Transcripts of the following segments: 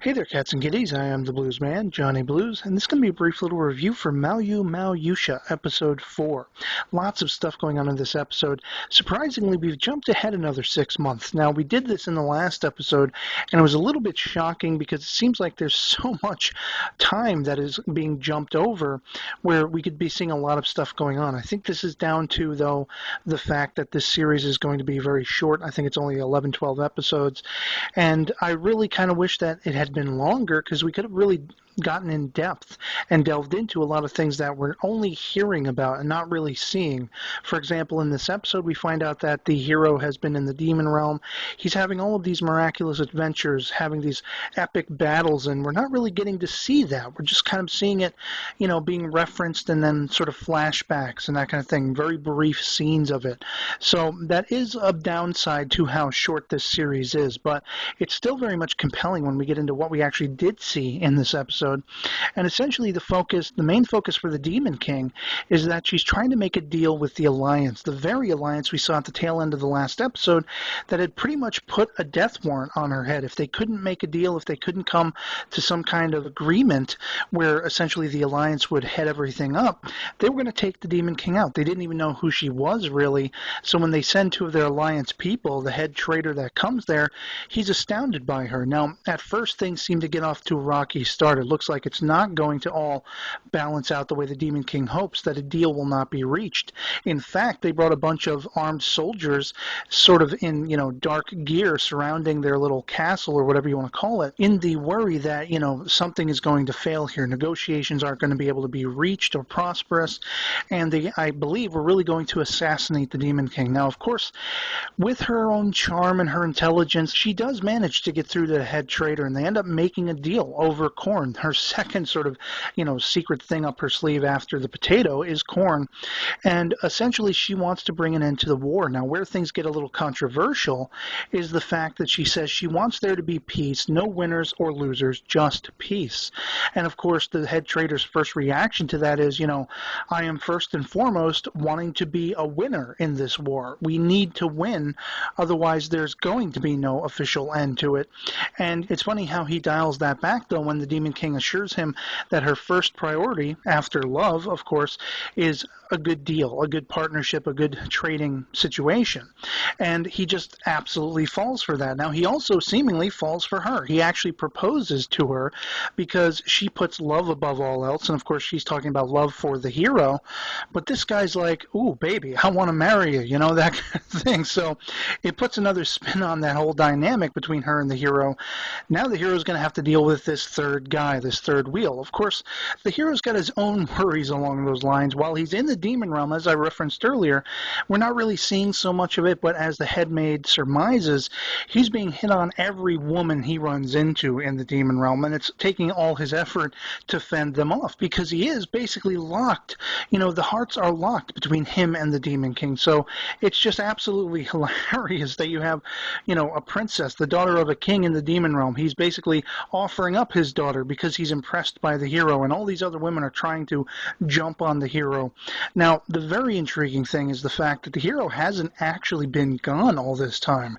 Hey there, cats and kitties. I am the Blues Man, Johnny Blues, and this is going to be a brief little review for Maoyuu Maou Yuusha, Episode 4. Lots of stuff going on in this episode. Surprisingly, we've jumped ahead another 6 months. Now, we did this in the last episode, and it was a little bit shocking because it seems like there's so much time that is being jumped over where we could be seeing a lot of stuff going on. I think this is down to, though, the fact that this series is going to be very short. I think it's only 11, 12 episodes, and I really kind of wish that it had been longer because we could have really gotten in depth and delved into a lot of things that we're only hearing about and not really seeing. For example, in this episode, we find out that the hero has been in the demon realm. He's having all of these miraculous adventures, having these epic battles, and we're not really getting to see that. We're just kind of seeing it, being referenced and then sort of flashbacks and that kind of thing, very brief scenes of it. So that is a downside to how short this series is, but it's still very much compelling when we get into what we actually did see in this episode. And essentially the main focus for the Demon King is that she's trying to make a deal with the Alliance, the very Alliance we saw at the tail end of the last episode that had pretty much put a death warrant on her head. If they couldn't make a deal, if they couldn't come to some kind of agreement where essentially the Alliance would head everything up, they were going to take the Demon King out. They didn't even know who she was really, so when they send two of their Alliance people, the head traitor that comes there, he's astounded by her. Now, at first things seem to get off to a rocky start. It looks like it's not going to all balance out the way the Demon King hopes, that a deal will not be reached. In fact, they brought a bunch of armed soldiers sort of in, dark gear surrounding their little castle or whatever you want to call it, in the worry that, something is going to fail here. Negotiations aren't going to be able to be reached or prosperous, and they, I believe, we're really going to assassinate the Demon King. Now, of course, with her own charm and her intelligence, she does manage to get through to the head traitor, and they end up making a deal over corn. Her second sort of, secret thing up her sleeve after the potato is corn. And essentially she wants to bring an end to the war. Now, where things get a little controversial is the fact that she says she wants there to be peace, no winners or losers, just peace. And of course, the head traitor's first reaction to that is, I am first and foremost wanting to be a winner in this war. We need to win, otherwise there's going to be no official end to it. And it's funny how he dials that back, though, when the Demon King assures him that her first priority, after love, of course, is a good deal, a good partnership, a good trading situation. And he just absolutely falls for that. Now, he also seemingly falls for her. He actually proposes to her because she puts love above all else. And of course, she's talking about love for the hero. But this guy's like, ooh, baby, I want to marry you, that kind of thing. So it puts another spin on that whole dynamic between her and the hero. Now the hero's going to have to deal with this third guy, this third wheel. Of course, the hero's got his own worries along those lines. While he's in the demon realm, as I referenced earlier, we're not really seeing so much of it, but as the head maid surmises, he's being hit on every woman he runs into in the demon realm, and it's taking all his effort to fend them off because he is basically locked. The hearts are locked between him and the Demon King. So it's just absolutely hilarious that you have, a princess, the daughter of a king in the demon realm. He's basically offering up his daughter because he's impressed by the hero, and all these other women are trying to jump on the hero. Now, the very intriguing thing is the fact that the hero hasn't actually been gone all this time.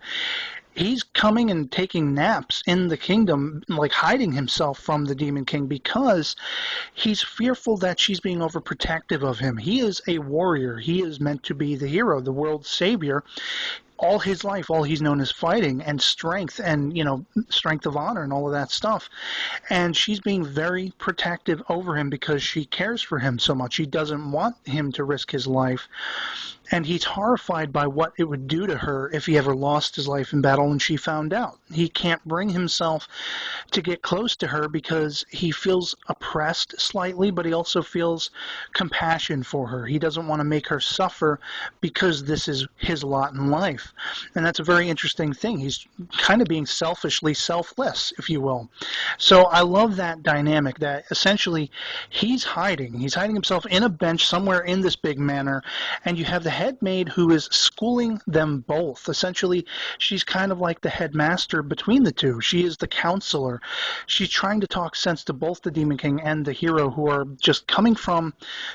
He's coming and taking naps in the kingdom, like hiding himself from the Demon King because he's fearful that she's being overprotective of him. He is a warrior. He is meant to be the hero, the world's savior. All his life, all he's known is fighting and strength and, strength of honor and all of that stuff. And she's being very protective over him because she cares for him so much. She doesn't want him to risk his life. And he's horrified by what it would do to her if he ever lost his life in battle and she found out. He can't bring himself to get close to her because he feels oppressed slightly, but he also feels compassion for her. He doesn't want to make her suffer because this is his lot in life. And that's a very interesting thing. He's kind of being selfishly selfless, if you will. So I love that dynamic that essentially he's hiding. He's hiding himself in a bench somewhere in this big manor, and you have the head maid who is schooling them both. Essentially, she's kind of like the headmaster between the two. She is the counselor. She's trying to talk sense to both the Demon King and the hero, who are just coming from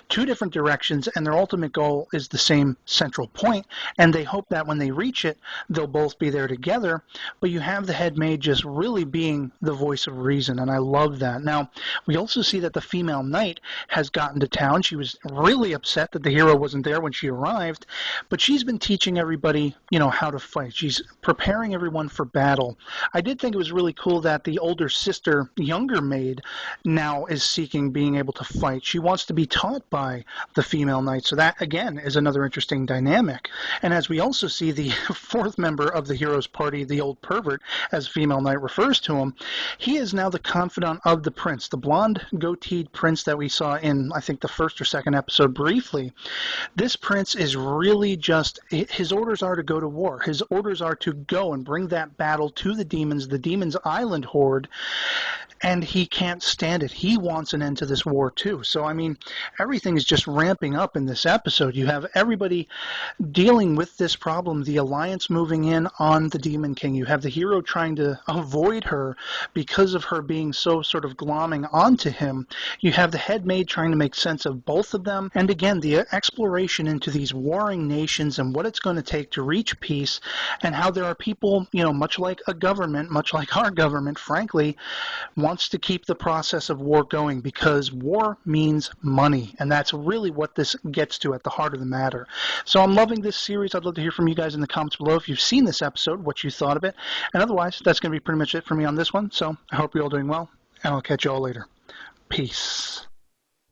two different directions, and their ultimate goal is the same central point, and they hope that when they reach it, they'll both be there together. But you have the head maid just really being the voice of reason, and I love that. Now, we also see that the female knight has gotten to town. She was really upset that the hero wasn't there when she arrived, but she's been teaching everybody, how to fight. She's preparing everyone for battle. I did think it was really cool that the older sister, younger maid, now is seeking being able to fight. She wants to be taught by the female knight, so that, again, is another interesting dynamic. And as we also see, the fourth member of the hero's party, the old pervert, as female knight refers to him, he is now the confidant of the prince, the blonde goateed prince that we saw in, I think, the first or second episode briefly. This prince is really just, his orders are to go to war. His orders are to go and bring that battle to the Demon's Island horde, and he can't stand it. He wants an end to this war too. So, I mean, everything is just ramping up in this episode. You have everybody dealing with this problem, the Alliance moving in on the Demon King. You have the hero trying to avoid her because of her being so sort of glomming onto him. You have the head maid trying to make sense of both of them. And again, the exploration into these warring nations and what it's going to take to reach peace, and how there are people, much like a government, much like our government, frankly, wants to keep the process of war going, because war means money, and that's really what this gets to at the heart of the matter. So I'm loving this series. I'd love to hear from you guys in the comments below if you've seen this episode, what you thought of it, and otherwise, that's going to be pretty much it for me on this one. So I hope you're all doing well, and I'll catch you all later. Peace.